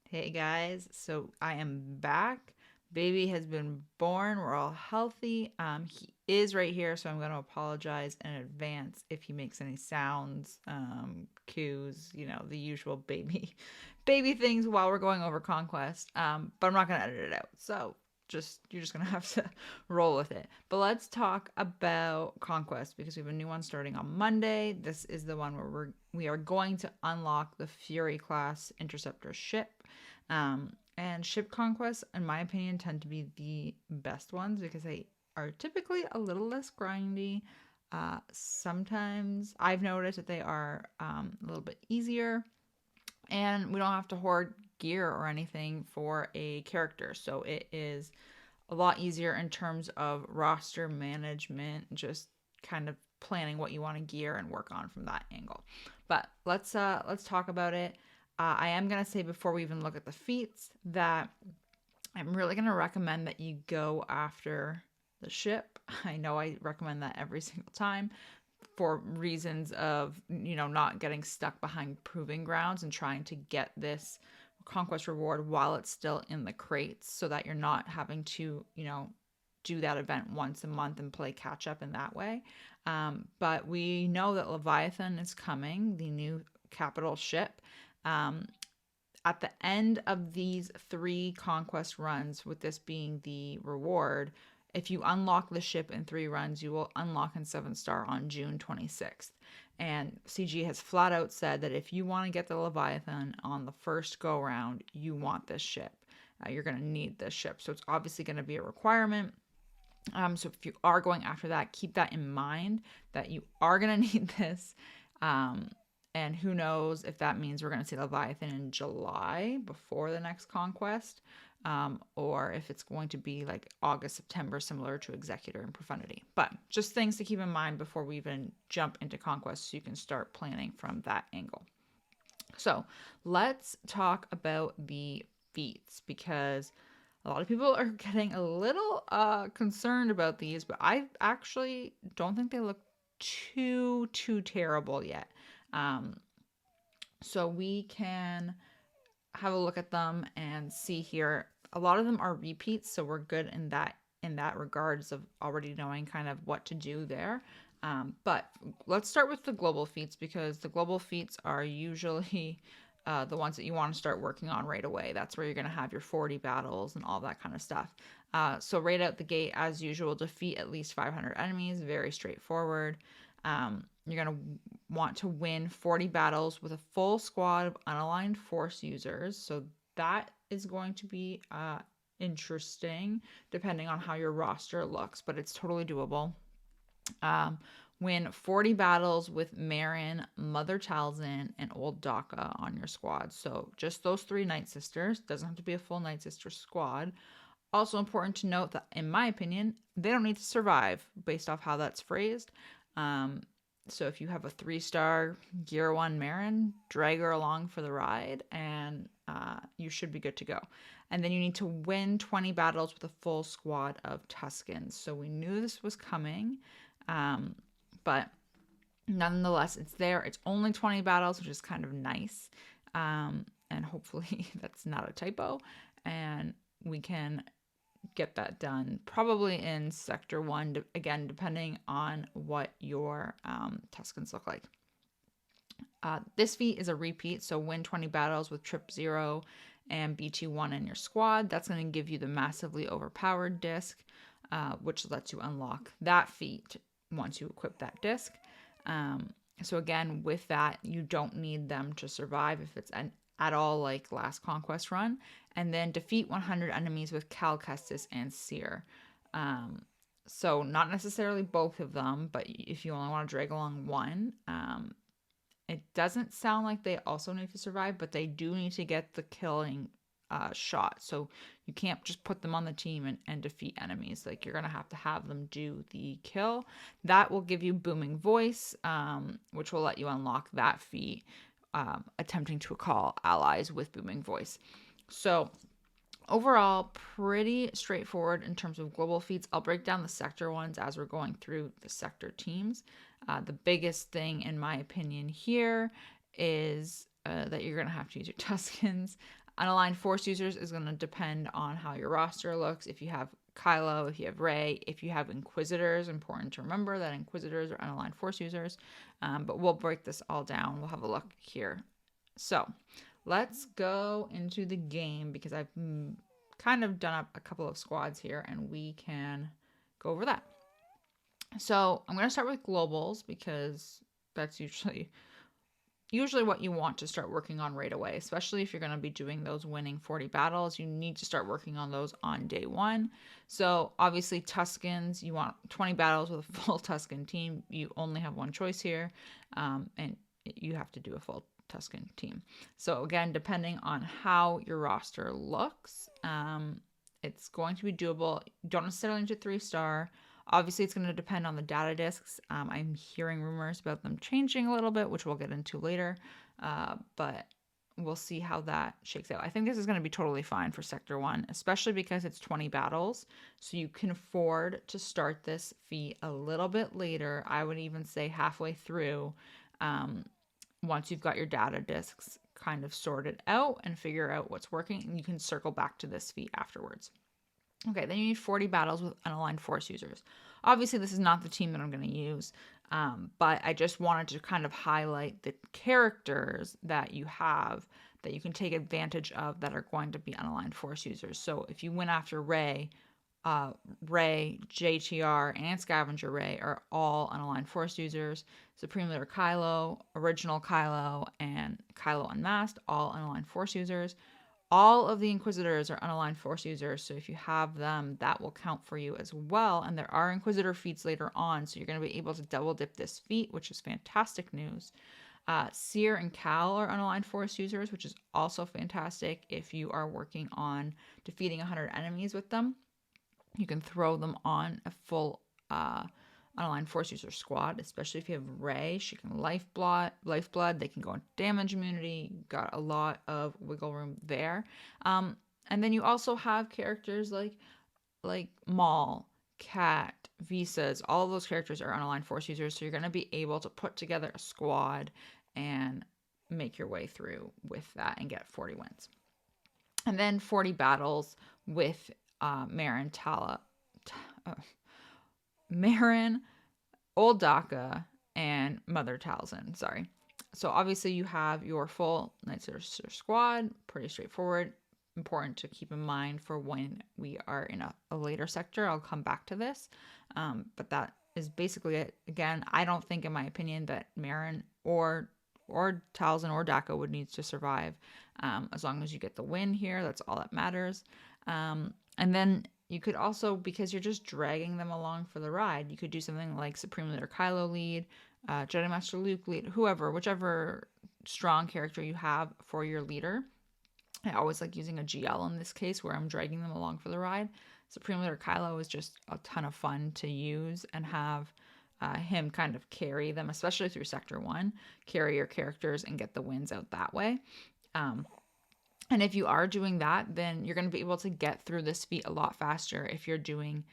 Hey guys, so I am back. Baby has been born. We're all healthy. He is right here, so I'm going to apologize in advance if he makes any sounds, cues, the usual baby things while we're going over Conquest. But I'm not going to edit it out. So you're just going to have to roll with it. But let's talk about Conquest because we have a new one starting on Monday. This is the one where we are going to unlock the Fury class interceptor ship. And ship conquests, in my opinion, tend to be the best ones because they are typically a little less grindy. Sometimes I've noticed that they are a little bit easier, and we don't have to hoard gear or anything for a character. So it is a lot easier in terms of roster management, just kind of planning what you want to gear and work on from that angle. But let's talk about it. I am gonna say before we even look at the feats that I'm really gonna recommend that you go after the ship. I know I recommend that every single time for reasons of not getting stuck behind proving grounds and trying to get this conquest reward while it's still in the crates, so that you're not having to do that event once a month and play catch up in that way. But we know that Leviathan is coming, the new capital ship. Um, at the end of these 3 conquest runs, with this being the reward, if you unlock the ship in 3 runs, you will unlock in 7-star on June 26th. And CG has flat out said that if you want to get the Leviathan on the first go round, you want this ship. You're going to need this ship. So it's obviously going to be a requirement. So if you are going after that, keep that in mind that you are going to need this. And who knows if that means we're going to see Leviathan in July before the next conquest, or if it's going to be like August, September, similar to Executor and Profundity. But just things to keep in mind before we even jump into conquest, so you can start planning from that angle. So let's talk about the feats, because a lot of people are getting a little concerned about these, but I actually don't think they look too terrible yet. Um, so we can have a look at them and see here. A lot of them are repeats, so we're good in that regards of already knowing kind of what to do there. But let's start with the global feats, because the global feats are usually the ones that you want to start working on right away. That's where you're going to have your 40 battles and all that kind of stuff. So right out the gate, as usual, defeat at least 500 enemies. Very straightforward. You're going to want to win 40 battles with a full squad of unaligned force users. So that is going to be interesting depending on how your roster looks, but it's totally doable. Win 40 battles with Marin, Mother Talzin, and Old Daka on your squad. So just those 3 Night Sisters. Doesn't have to be a full Night Sister squad. Also important to note that, in my opinion, they don't need to survive based off how that's phrased. So if you have a 3-star Gear 1 Marin, drag her along for the ride, and you should be good to go. And then you need to win 20 battles with a full squad of Tuscans. So we knew this was coming, but nonetheless, it's there. It's only 20 battles, which is kind of nice. And hopefully that's not a typo. And we can get that done probably in Sector 1, again, depending on what your Tuscans look like. This feat is a repeat, so win 20 battles with Trip 0 and BT1 in your squad. That's going to give you the massively overpowered disc, which lets you unlock that feat once you equip that disc. So again, with that, you don't need them to survive if it's at all like last Conquest run. And then defeat 100 enemies with Cal Kestis and Seer. So not necessarily both of them, but if you only want to drag along one, it doesn't sound like they also need to survive, but they do need to get the killing shot. So you can't just put them on the team and defeat enemies. Like, you're going to have them do the kill. That will give you Booming Voice, which will let you unlock that feat, attempting to call allies with Booming Voice. So overall, pretty straightforward in terms of global feats. I'll break down the sector ones as we're going through the sector teams. The biggest thing, in my opinion, here is that you're going to have to use your Tuscans. Unaligned Force users is going to depend on how your roster looks. If you have Kylo, if you have Rey, if you have Inquisitors, important to remember that Inquisitors are unaligned Force users. But we'll break this all down. We'll have a look here. So let's go into the game because I've kind of done up a couple of squads here and we can go over that. So I'm going to start with globals because that's usually what you want to start working on right away, especially if you're going to be doing those winning 40 battles. You need to start working on those on day one. So obviously Tuskens, you want 20 battles with a full Tusken team. You only have one choice here, and you have to do a full Tusken team. So again, depending on how your roster looks, it's going to be doable. You don't necessarily need to 3-star. Obviously, it's going to depend on the data discs. I'm hearing rumors about them changing a little bit, which we'll get into later, but we'll see how that shakes out. I think this is going to be totally fine for Sector 1, especially because it's 20 battles, so you can afford to start this feat a little bit later. I would even say halfway through, once you've got your data discs kind of sorted out and figure out what's working, and you can circle back to this feat afterwards. Okay, then you need 40 battles with unaligned Force users. Obviously, this is not the team that I'm going to use, but I just wanted to kind of highlight the characters that you have that you can take advantage of that are going to be unaligned Force users. So if you went after Rey, JTR, and Scavenger Rey are all unaligned Force users. Supreme Leader Kylo, Original Kylo, and Kylo Unmasked, all unaligned Force users. All of the Inquisitors are unaligned Force users, so if you have them, that will count for you as well. And there are Inquisitor feats later on, so you're going to be able to double dip this feat, which is fantastic news. Seer and Cal are unaligned Force users, which is also fantastic if you are working on defeating 100 enemies with them. You can throw them on a full unaligned Force user squad, especially if you have Rey. She can lifeblood. They can go on damage immunity. You've got a lot of wiggle room there. And then you also have characters like Maul, Cat, Visas. All of those characters are unaligned Force users, so you're going to be able to put together a squad and make your way through with that and get 40 wins. And then 40 battles with Marin, Old Daka, and Mother Talzin. Sorry. So obviously you have your full Night Sister squad. Pretty straightforward. Important to keep in mind for when we are in a later sector. I'll come back to this. But that is basically it. Again, I don't think, in my opinion, that Marin or Talzin or Daka would need to survive. As long as you get the win here, that's all that matters. And then you could also, because you're just dragging them along for the ride, you could do something like Supreme Leader Kylo lead, Jedi Master Luke lead, whichever strong character you have for your leader. I always like using a GL in this case where I'm dragging them along for the ride. Supreme Leader Kylo is just a ton of fun to use and have him kind of carry them, especially through Sector 1, carry your characters and get the wins out that way. And if you are doing that, then you're going to be able to get through this feat a lot faster if you're doing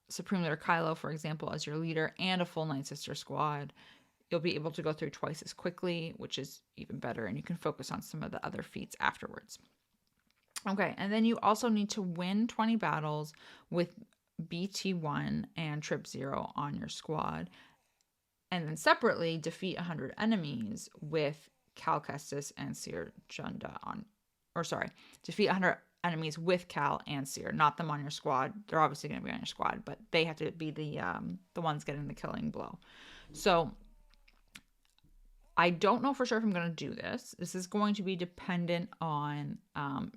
Supreme Leader Kylo, for example, as your leader and a full Night Sister squad. You'll be able to go through twice as quickly, which is even better, and you can focus on some of the other feats afterwards. Okay, and then you also need to win 20 battles with BT1 and Trip 0 on your squad, and then separately defeat 100 enemies with Cal Kestis and Seer Junda defeat 100 enemies with Cal and Seer, not them on your squad. They're obviously going to be on your squad, but they have to be the ones getting the killing blow. So I don't know for sure if I'm going to do this. This is going to be dependent on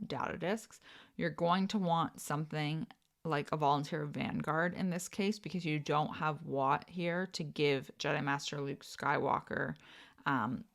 data discs. You're going to want something like a volunteer vanguard in this case, because you don't have Watt here to give Jedi Master Luke Skywalker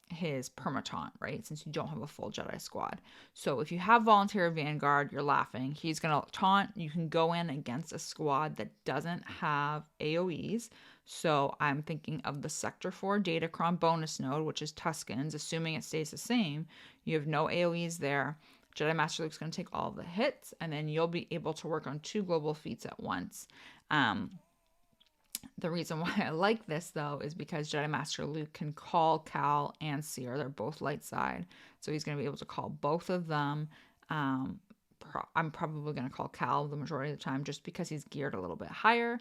his permataunt, right? Since you don't have a full Jedi squad. So if you have volunteer vanguard, you're laughing. He's going to taunt. You can go in against a squad that doesn't have AoEs. So I'm thinking of the Sector 4 Datacron bonus node, which is Tuskens, assuming it stays the same. You have no AoEs there. Jedi Master Luke's going to take all the hits, and then you'll be able to work on 2 global feats at once. The reason why I like this, though, is because Jedi Master Luke can call Cal and Seer. They're both light side. So he's going to be able to call both of them. I'm probably going to call Cal the majority of the time just because he's geared a little bit higher.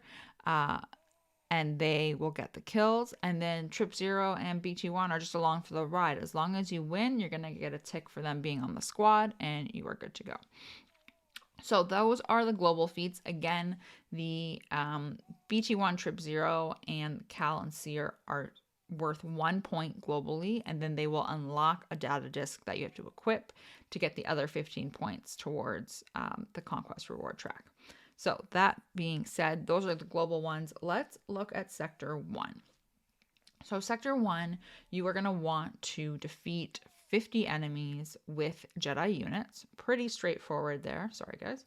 And they will get the kills. And then Trip Zero and BT1 are just along for the ride. As long as you win, you're going to get a tick for them being on the squad, and you are good to go. So those are the global feats. Again, the BT1, Trip Zero, and Cal and Seer are worth 1 point globally, and then they will unlock a data disk that you have to equip to get the other 15 points towards the Conquest reward track. So that being said, those are the global ones. Let's look at Sector 1. So Sector 1, you are going to want to defeat 50 enemies with Jedi units. Pretty straightforward there. Sorry, guys.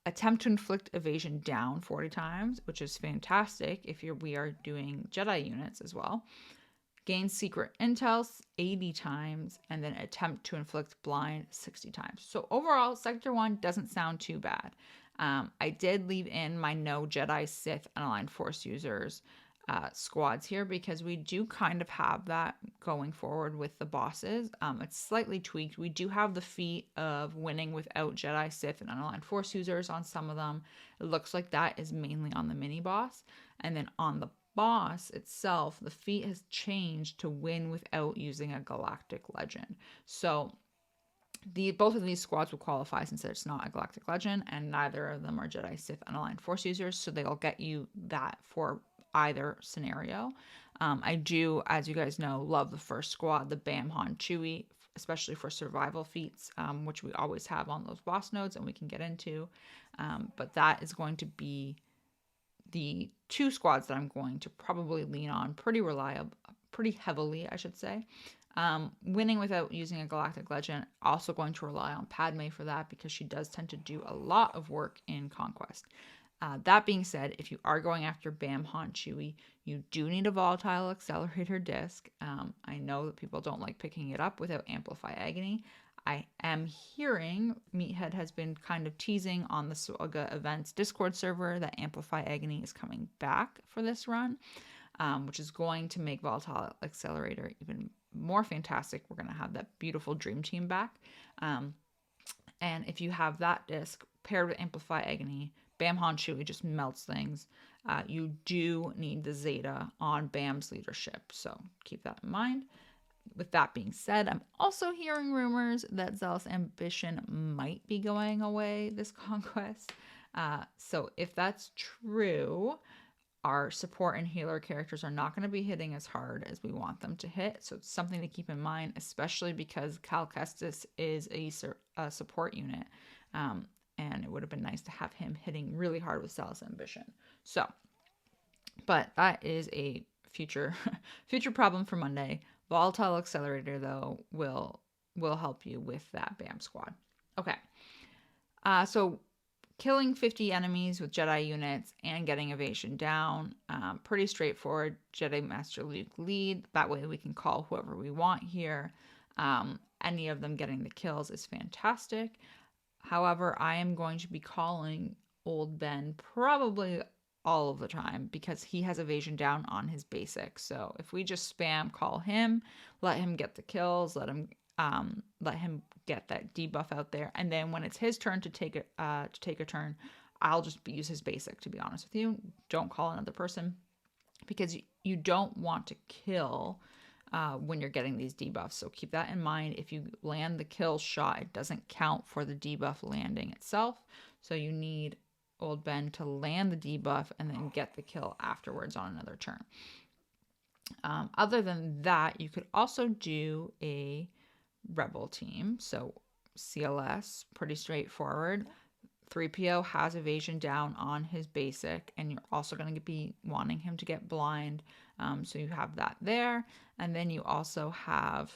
Attempt to inflict evasion down 40 times, which is fantastic if we are doing Jedi units as well. Gain secret intel 80 times, and then attempt to inflict blind 60 times. So overall, Sector 1 doesn't sound too bad. I did leave in my no Jedi, Sith, and Aligned Force users squads here because we do kind of have that going forward with the bosses. It's slightly tweaked. We do have the feat of winning without Jedi, Sith, and Unaligned Force users on some of them. It looks like that is mainly on the mini boss. And then on the boss itself, the feat has changed to win without using a galactic legend. So both of these squads will qualify since it's not a galactic legend, and neither of them are Jedi, Sith, Unaligned Force users, so they'll get you that for either scenario. I do, as you guys know, love the first squad, the Bam Han Chewie, especially for survival feats, which we always have on those boss nodes and we can get into. But that is going to be the two squads that I'm going to probably lean on pretty heavily, I should say. Winning without using a galactic legend, also going to rely on Padme for that because she does tend to do a lot of work in Conquest. That being said, if you are going after Bam Han Chewie, you do need a volatile accelerator disc. I know that people don't like picking it up without Amplify Agony. I am hearing Meathead has been kind of teasing on the SWGOH events Discord server that Amplify Agony is coming back for this run, which is going to make Volatile Accelerator even more fantastic. We're going to have that beautiful Dream Team back. And if you have that disc paired with Amplify Agony, Bam Han Chewie just melts things. You do need the Zeta on Bam's leadership, so keep that in mind. With that being said, I'm also hearing rumors that Zealous Ambition might be going away this Conquest. So if that's true, our support and healer characters are not going to be hitting as hard as we want them to hit. So it's something to keep in mind, especially because Cal Kestis is a support unit. And it would have been nice to have him hitting really hard with Zealous Ambition. So, but that is a future problem for Monday. Volatile Accelerator, though, will help you with that BAM squad. Okay. So killing 50 enemies with Jedi units and getting evasion down, pretty straightforward. Jedi Master Luke lead. That way we can call whoever we want here. Any of them getting the kills is fantastic. However, I am going to be calling Old Ben probably all of the time because he has evasion down on his basic. So if we just spam call him, let him get the kills, let him get that debuff out there, and then when it's his turn to take a turn, I'll just use his basic. To be honest with you, don't call another person because you don't want to kill when you're getting these debuffs. So keep that in mind. If you land the kill shot, it doesn't count for the debuff landing itself. So you need Old Ben to land the debuff and then get the kill afterwards on another turn. Other than that, you could also do a rebel team. So CLS, pretty straightforward. 3PO has evasion down on his basic, and you're also going to be wanting him to get blind. So you have that there. And then you also have,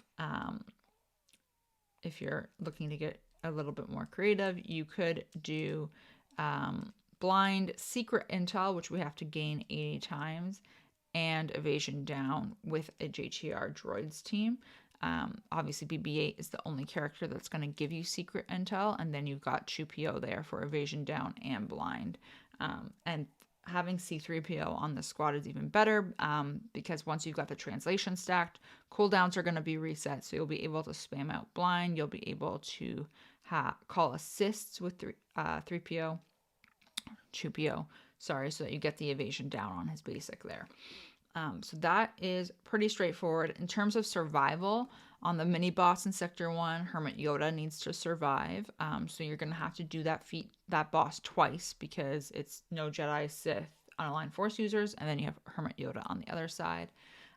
if you're looking to get a little bit more creative, you could do blind secret intel, which we have to gain 80 times, and evasion down with a JTR droids team. Obviously BB-8 is the only character that's going to give you secret intel, and then you've got 2PO there for evasion down and blind. And having C3PO on the squad is even better because once you've got the translation stacked, cooldowns are going to be reset. So you'll be able to spam out blind. You'll be able to call assists with 3PO, 2PO, sorry, so that you get the evasion down on his basic there. So that is pretty straightforward. In terms of survival, on the mini boss in Sector 1, Hermit Yoda needs to survive. So you're going to have to do that boss twice because it's no Jedi, Sith, unaligned Force users, and then you have Hermit Yoda on the other side.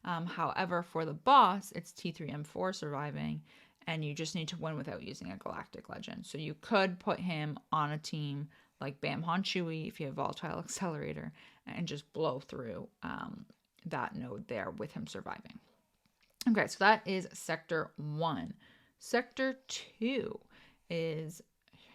However, for the boss, it's T3M4 surviving, and you just need to win without using a Galactic Legend. So you could put him on a team like Bam Han Chewie if you have Volatile Accelerator and just blow through that node there with him surviving. Okay, so that is Sector 1. Sector 2 is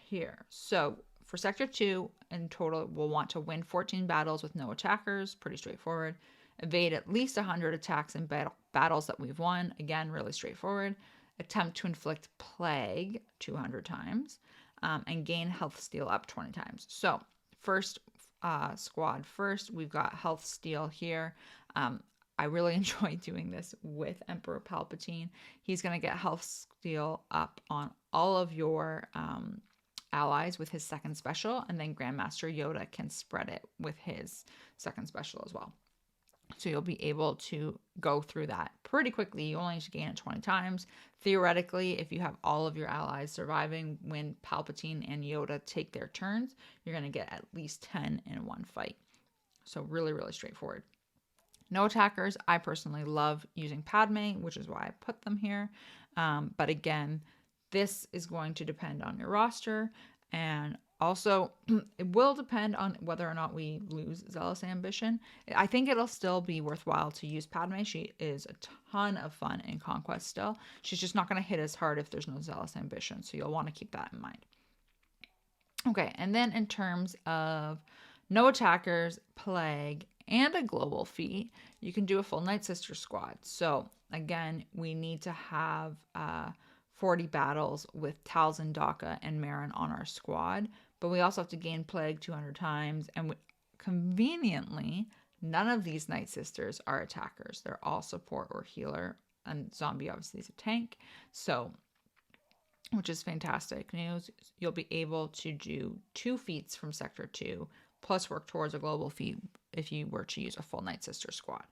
here. So for Sector 2, in total, we'll want to win 14 battles with no attackers. Pretty straightforward. Evade at least 100 attacks in battles that we've won. Again, really straightforward. Attempt to inflict plague 200 times. And gain health steal up 20 times. So first squad first, we've got health steal here. I really enjoy doing this with Emperor Palpatine. He's going to get health steal up on all of your allies with his second special, and then Grandmaster Yoda can spread it with his second special as well. So you'll be able to go through that pretty quickly. You only need to gain it 20 times. Theoretically, if you have all of your allies surviving when Palpatine and Yoda take their turns, you're going to get at least 10 in one fight. So really, really straightforward. No attackers. I personally love using Padme, which is why I put them here. But again, this is going to depend on your roster, and also it will depend on whether or not we lose Zealous Ambition. I think it'll still be worthwhile to use Padme. She is a ton of fun in Conquest still. She's just not going to hit as hard if there's no Zealous Ambition, so you'll want to keep that in mind. Okay, and then in terms of no attackers, plague, and a global feat, you can do a full Night Sister squad. So again, we need to have 40 battles with Talzin, Daka, and Marin on our squad, but we also have to gain plague 200 times, and conveniently, none of these Night Sisters are attackers. They're all support or healer, and zombie obviously is a tank, so which is fantastic news. You'll be able to do 2 feats from Sector 2, plus work towards a global feat if you were to use a full Night Sister squad.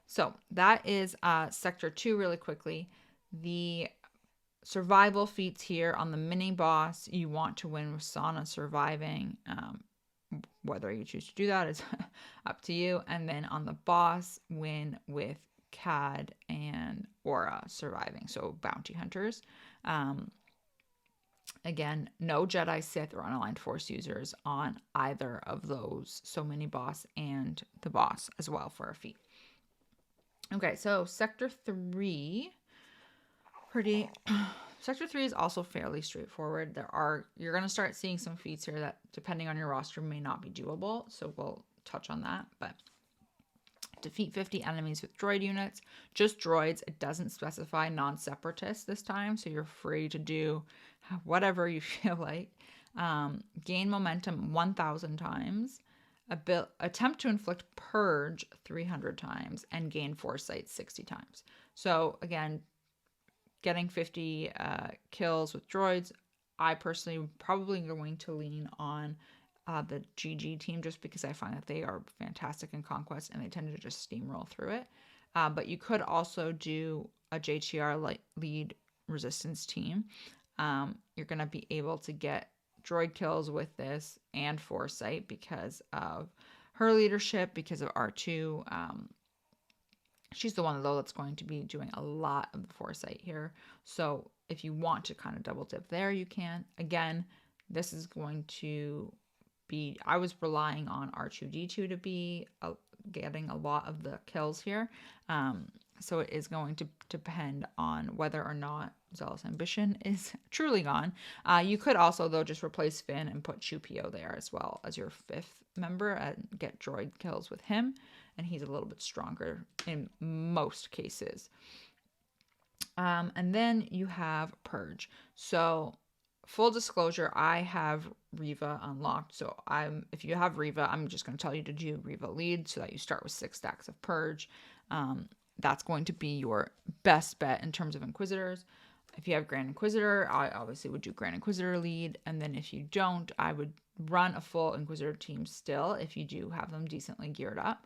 So that is Sector 2 really quickly. The survival feats here on the mini boss, you want to win with Sana surviving. Whether you choose to do that is up to you. And then on the boss, win with Cad and Aura surviving, so bounty hunters. Again, no Jedi, Sith, or unaligned Force users on either of those. So mini boss and the boss as well for a feat. Okay, so Sector 3. Sector 3 is also fairly straightforward. You're going to start seeing some feats here that, depending on your roster, may not be doable. So we'll touch on that. But defeat 50 enemies with droid units. Just droids. It doesn't specify non-separatists this time, so you're free to do whatever you feel like. Gain momentum 1,000 times. Attempt to inflict purge 300 times, and gain foresight 60 times. So again, getting 50 kills with droids, I personally am probably going to lean on the GG team just because I find that they are fantastic in Conquest and they tend to just steamroll through it. But you could also do a JTR lead resistance team. You're going to be able to get droid kills with this and foresight because of her leadership, because of R2. She's the one, though, that's going to be doing a lot of the foresight here. So if you want to kind of double dip there, you can. Again, this is going to be, I was relying on R2-D2 to be getting a lot of the kills here. So it is going to depend on whether or not Zealous Ambition is truly gone. You could also, though, just replace Finn and put Chupio there as well as your 5th member and get droid kills with him. And he's a little bit stronger in most cases. And then you have Purge. So full disclosure, I have Riva unlocked. So if you have Riva, I'm just going to tell you to do Riva lead so that you start with 6 stacks of Purge. That's going to be your best bet in terms of Inquisitors. If you have Grand Inquisitor, I obviously would do Grand Inquisitor lead. And then if you don't, I would run a full Inquisitor team still if you do have them decently geared up.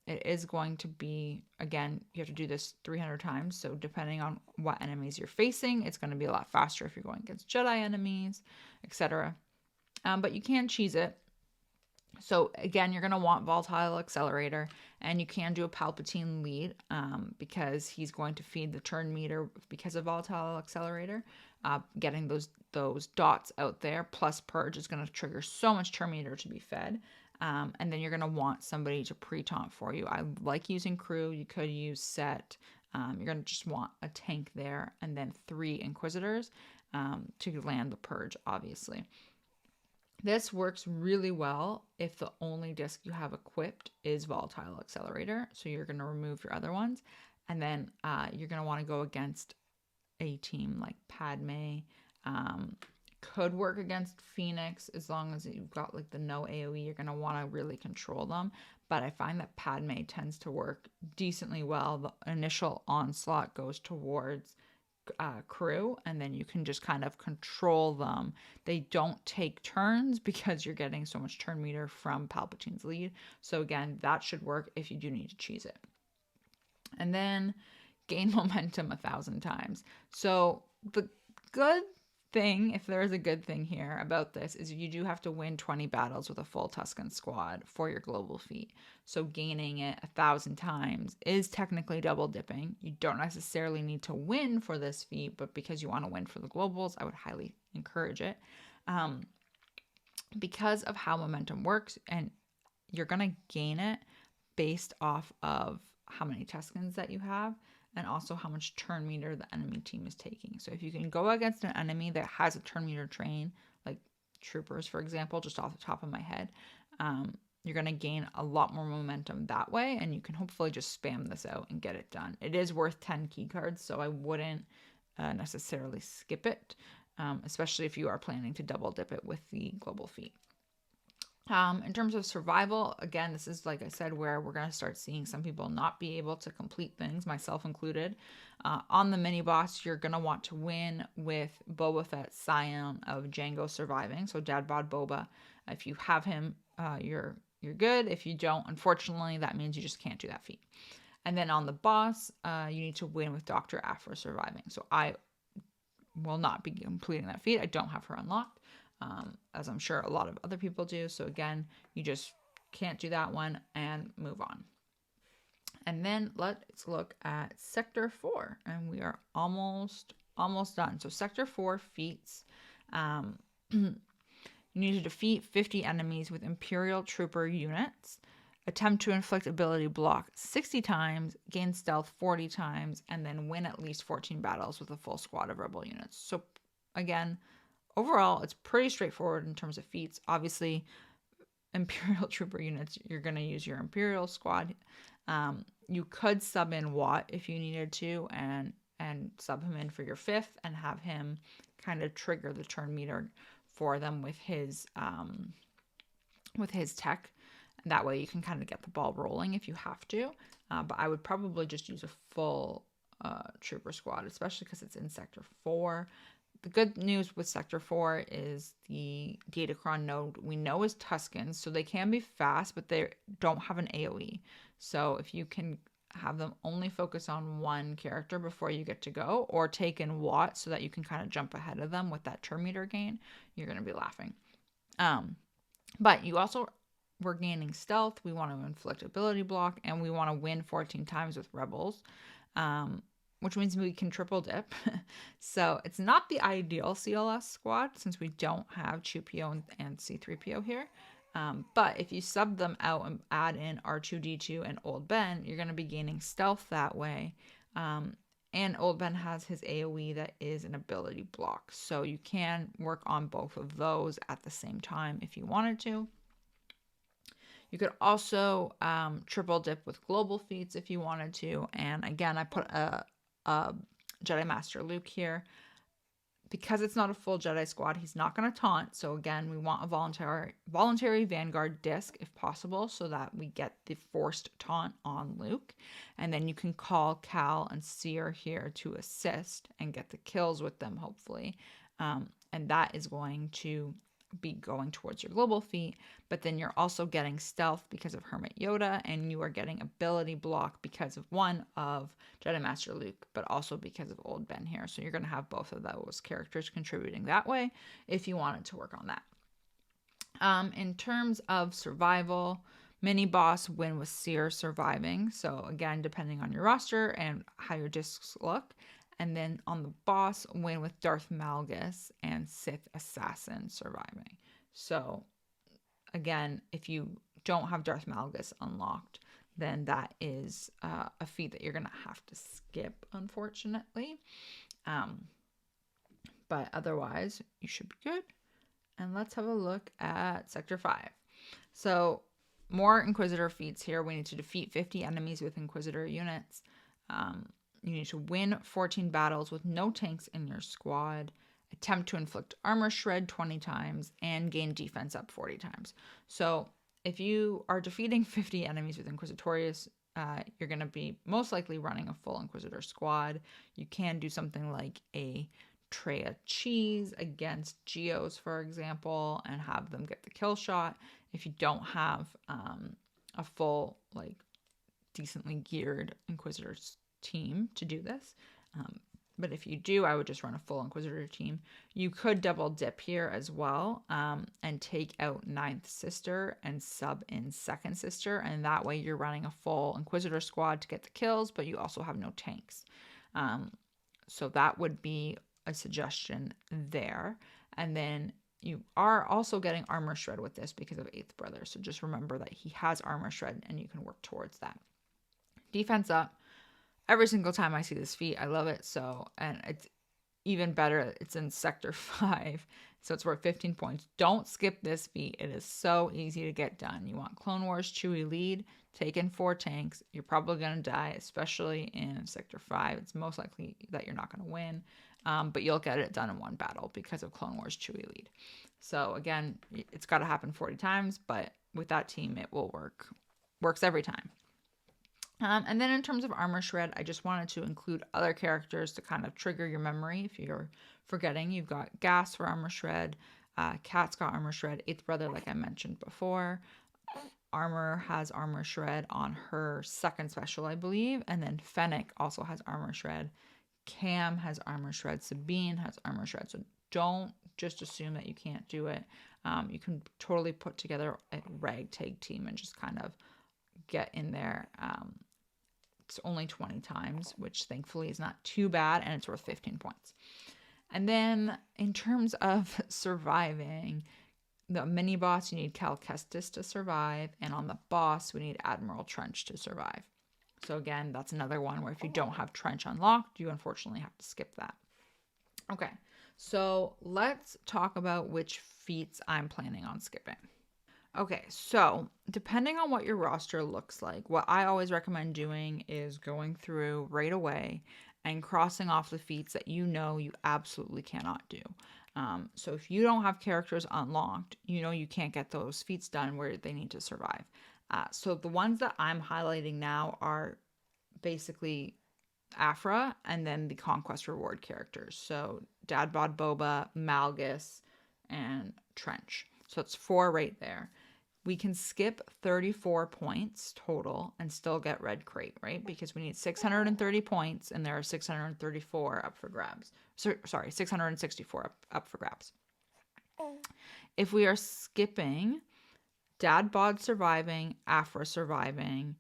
It is going to be, again, you have to do this 300 times. So depending on what enemies you're facing, it's going to be a lot faster if you're going against Jedi enemies, etc. But you can cheese it. So again, you're going to want Volatile Accelerator, and you can do a Palpatine lead because he's going to feed the turn meter because of Volatile Accelerator. Getting those dots out there plus Purge is going to trigger so much turn meter to be fed. And then you're going to want somebody to pre-taunt for you. I like using crew. You could use set. You're going to just want a tank there and then 3 Inquisitors to land the Purge, obviously. This works really well if the only disc you have equipped is Volatile Accelerator. So you're going to remove your other ones. And then you're going to want to go against a team like Padme. Could work against Phoenix as long as you've got like the no AoE. You're going to want to really control them. But I find that Padme tends to work decently well. The initial onslaught goes towards crew, and then you can just kind of control them. They don't take turns because you're getting so much turn meter from Palpatine's lead. So again, that should work if you do need to cheese it. And then gain momentum 1,000 times. So the good thing, if there is a good thing here about this, is you do have to win 20 battles with a full Tusken squad for your global feat. So gaining it 1,000 times is technically double dipping. You don't necessarily need to win for this feat, but because you want to win for the globals, I would highly encourage it. Because of how momentum works, and you're going to gain it based off of how many Tuskens that you have, and also how much turn meter the enemy team is taking. So if you can go against an enemy that has a turn meter train, like troopers, for example, just off the top of my head, you're going to gain a lot more momentum that way, and you can hopefully just spam this out and get it done. It is worth 10 key cards, so I wouldn't necessarily skip it, especially if you are planning to double dip it with the global feat. In terms of survival, again, this is, like I said, where we're going to start seeing some people not be able to complete things, myself included. On the mini boss, you're going to want to win with Boba Fett, Scion of Jango surviving. So Dad Bod Boba, if you have him, you're good. If you don't, unfortunately, that means you just can't do that feat. And then on the boss, you need to win with Dr. Aphra surviving. So I will not be completing that feat. I don't have her unlocked. As I'm sure a lot of other people do. So again, you just can't do that one and move on. And then let's look at Sector 4, and we are almost done. So Sector 4 feats. You need to defeat 50 enemies with Imperial Trooper units, attempt to inflict ability block 60 times, gain stealth 40 times, and then win at least 14 battles with a full squad of rebel units. So again, overall, it's pretty straightforward in terms of feats. Obviously, Imperial Trooper units, you're going to use your Imperial squad. You could sub in Watt if you needed to, and sub him in for your 5th and have him kind of trigger the turn meter for them with his tech. And that way you can kind of get the ball rolling if you have to. But I would probably just use a full Trooper squad, especially because it's in Sector 4. The good news with Sector 4 is the Datacron node we know is Tuskens, so they can be fast, but they don't have an AoE. So if you can have them only focus on one character before you get to go, or take in Watt so that you can kind of jump ahead of them with that turn meter gain, you're going to be laughing. But you also were gaining stealth. We want to inflict ability block, and we want to win 14 times with rebels. Which means we can triple dip. So it's not the ideal CLS squad since we don't have Chewpio and C-3PO here. But if you sub them out and add in R2-D2 and Old Ben, you're going to be gaining stealth that way. And Old Ben has his AoE that is an ability block. So you can work on both of those at the same time if you wanted to. You could also triple dip with global feats if you wanted to. And again, I put a Jedi Master Luke here. because it's not a full Jedi squad, he's not going to taunt. So again, we want a voluntary Vanguard disc if possible, so that we get the forced taunt on Luke. And then you can call Cal and Seer here to assist and get the kills with them, hopefully. And that is going to be going towards your global feat, but then you're also getting stealth because of Hermit Yoda, and you are getting ability block because of one of Jedi Master Luke, but also because of Old Ben here. So you're going to have both of those characters contributing that way if you wanted to work on that. In terms of survival, mini boss win with Seer surviving. So again, depending on your roster and how your discs look. And then on the boss, win with Darth Malgus and Sith Assassin surviving. So again, if you don't have Darth Malgus unlocked, then that is a feat that you're going to have to skip, unfortunately. But otherwise, you should be good. And let's have a look at Sector 5. So more Inquisitor feats here. We need to defeat 50 enemies with Inquisitor units. You need to win 14 battles with no tanks in your squad, attempt to inflict armor shred 20 times, and gain defense up 40 times. So if you are defeating 50 enemies with Inquisitorius, you're going to be most likely running a full Inquisitor squad. You can do something like a tray of cheese against Geos, for example, and have them get the kill shot. If you don't have a full, like, decently geared Inquisitors team to do this, but if you do, I would just run a full Inquisitor team. You could double dip here as well, and take out Ninth Sister and sub in Second Sister, and that way you're running a full Inquisitor squad to get the kills, but you also have no tanks. So that would be a suggestion there. And then you are also getting armor shred with this because of Eighth Brother, so just remember that he has armor shred and you can work towards that. Defense up. Every single time I see this feat, I love it. So, and it's even better, it's in Sector 5, so it's worth 15 points. Don't skip this feat. It is so easy to get done. You want Clone Wars Chewie lead, take in 4 tanks. You're probably going to die, especially in Sector 5. It's most likely that you're not going to win, but you'll get it done in one battle because of Clone Wars Chewie lead. So again, it's got to happen 40 times, but with that team, it will work. Works every time. And then in terms of armor shred, I just wanted to include other characters to kind of trigger your memory if you're forgetting. You've got Gas for armor shred, Kat's got armor shred, Eighth Brother, like I mentioned before. Armor has armor shred on her second special, I believe, and then Fennec also has armor shred. Cam has armor shred. Sabine has armor shred. So don't just assume that you can't do it. You can totally put together a ragtag team and just kind of get in there. It's only 20 times, which thankfully is not too bad, and it's worth 15 points. And then in terms of surviving, the mini boss, you need Cal Kestis to survive, and on the boss, we need Admiral Trench to survive. So again, that's another one where if you don't have Trench unlocked, you unfortunately have to skip that. Okay, so let's talk about which feats I'm planning on skipping. Okay, so depending on what your roster looks like, what I always recommend doing is going through right away and crossing off the feats that you know you absolutely cannot do. So if you don't have characters unlocked, you know you can't get those feats done where they need to survive. So the ones that I'm highlighting now are basically Aphra and then the Conquest reward characters. So Dad Bod Boba, Malgus, and Trench. So it's 4 right there. We can skip 34 points total and still get red crate, right? Because we need 630 points and there are 634 up for grabs. Sorry, 664 up for grabs. If we are skipping Dad Bod surviving, Aphra surviving,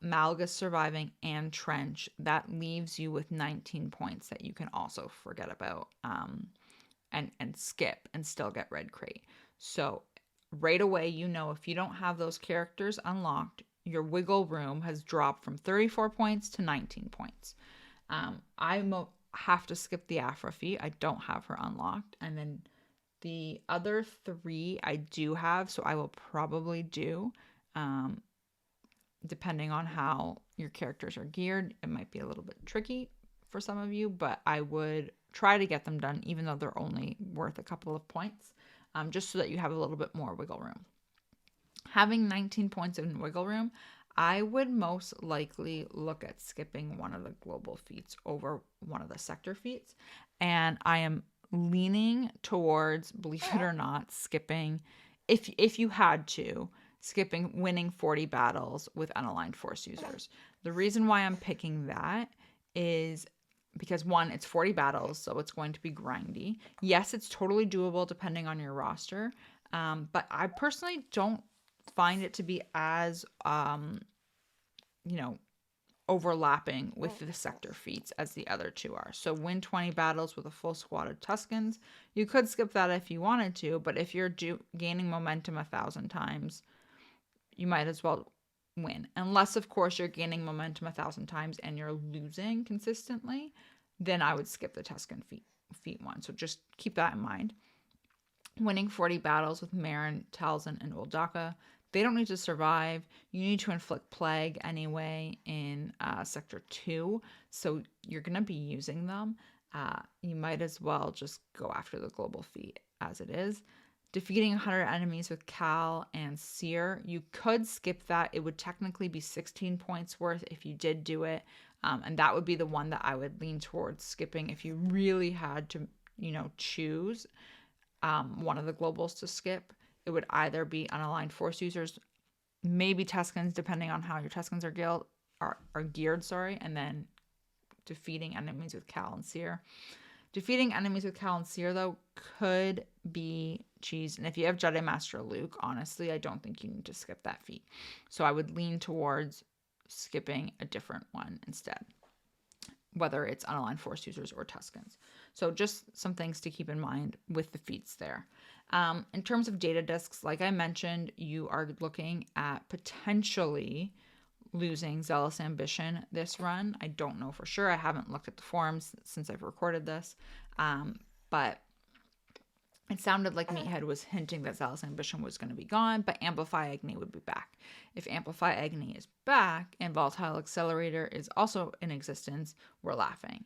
Malgus surviving, and Trench, that leaves you with 19 points that you can also forget about and skip and still get red crate. So right away, you know, if you don't have those characters unlocked, your wiggle room has dropped from 34 points to 19 points. I have to skip the Aphra feat. I don't have her unlocked. And then the other 3 I do have, so I will probably do. Depending on how your characters are geared, it might be a little bit tricky for some of you, but I would try to get them done, even though they're only worth a couple of points, just so that you have a little bit more wiggle room. Having 19 points in wiggle room, I would most likely look at skipping one of the global feats over one of the sector feats. And I am leaning towards, believe it or not, skipping, if you had to, skipping winning 40 battles with unaligned force users. The reason why I'm picking that is because, one, it's 40 battles, so it's going to be grindy. Yes, it's totally doable depending on your roster, but I personally don't find it to be as, overlapping with the sector feats as the other two are. So win 20 battles with a full squad of Tuscans. You could skip that if you wanted to, but if you're gaining momentum 1,000 times, you might as well win. Unless, of course, you're gaining momentum 1,000 times and you're losing consistently, then I would skip the Tuscan feat one. So just keep that in mind. Winning 40 battles with Marin, Talzin, and Uldaka. They don't need to survive. You need to inflict plague anyway in Sector 2, so you're going to be using them. You might as well just go after the global feat as it is. Defeating 100 enemies with Cal and Seer. You could skip that. It would technically be 16 points worth if you did do it, and that would be the one that I would lean towards skipping if you really had to, choose one of the globals to skip. It would either be unaligned force users, maybe Tuscans, depending on how your Tuscans are geared, and then defeating enemies with Cal and Seer. Defeating enemies with Cal and Seer, though, could be cheese. And if you have Jedi Master Luke, honestly, I don't think you need to skip that feat. So I would lean towards skipping a different one instead, whether it's unaligned force users or Tuscans. So just some things to keep in mind with the feats there. In terms of data discs, like I mentioned, you are looking at potentially losing Zealous Ambition this run. I don't know for sure. I haven't looked at the forums since I've recorded this, but it sounded like Meathead was hinting that Zealous Ambition was going to be gone, but Amplify Agni would be back. If Amplify Agni is back and Volatile Accelerator is also in existence, we're laughing.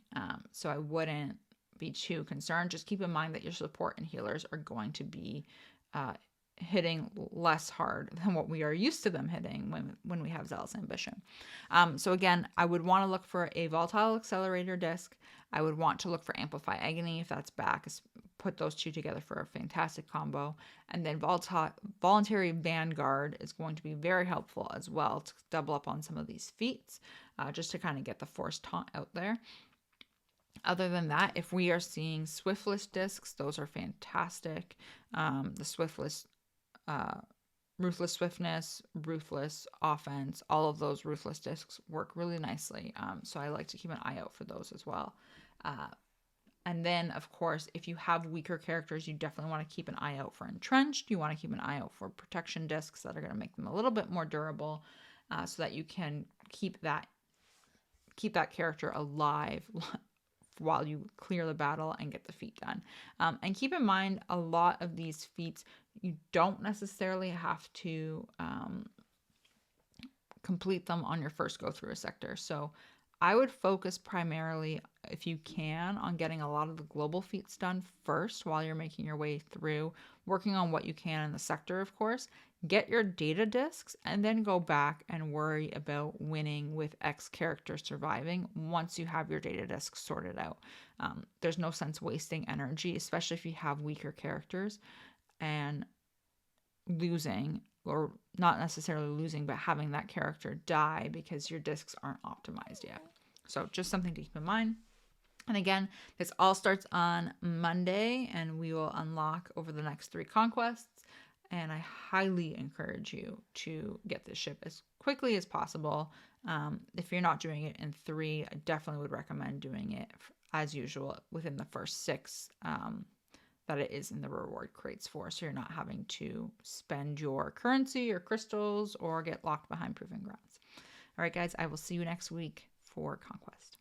So I wouldn't be too concerned. Just keep in mind that your support and healers are going to be hitting less hard than what we are used to them hitting when we have Zealous Ambition. So again, I would want to look for a Volatile Accelerator disc. I would want to look for Amplify Agony if that's back. Put those two together for a fantastic combo. And then Voluntary Vanguard is going to be very helpful as well to double up on some of these feats, just to kind of get the Force Taunt out there. Other than that, if we are seeing Swiftless discs, those are fantastic. The Swiftless, Ruthless Swiftness, Ruthless Offense, all of those Ruthless discs work really nicely. So I like to keep an eye out for those as well. And then, of course, if you have weaker characters, you definitely want to keep an eye out for Entrenched. You want to keep an eye out for protection discs that are going to make them a little bit more durable, so that you can keep that character alive while you clear the battle and get the feat done. And keep in mind, a lot of these feats, you don't necessarily have to complete them on your first go through a sector. So I would focus primarily, if you can, on getting a lot of the global feats done first while you're making your way through, working on what you can in the sector, of course. Get your data discs and then go back and worry about winning with X character surviving once you have your data discs sorted out. There's no sense wasting energy, especially if you have weaker characters, and losing, or not necessarily losing, but having that character die because your discs aren't optimized yet. So just something to keep in mind. And again, this all starts on Monday, and we will unlock over the next 3 conquests. And I highly encourage you to get this ship as quickly as possible. If you're not doing it in 3, I definitely would recommend doing it as usual within the first 6 that it is in the reward crates for, so you're not having to spend your currency or crystals or get locked behind proving grounds. All right, guys, I will see you next week for Conquest.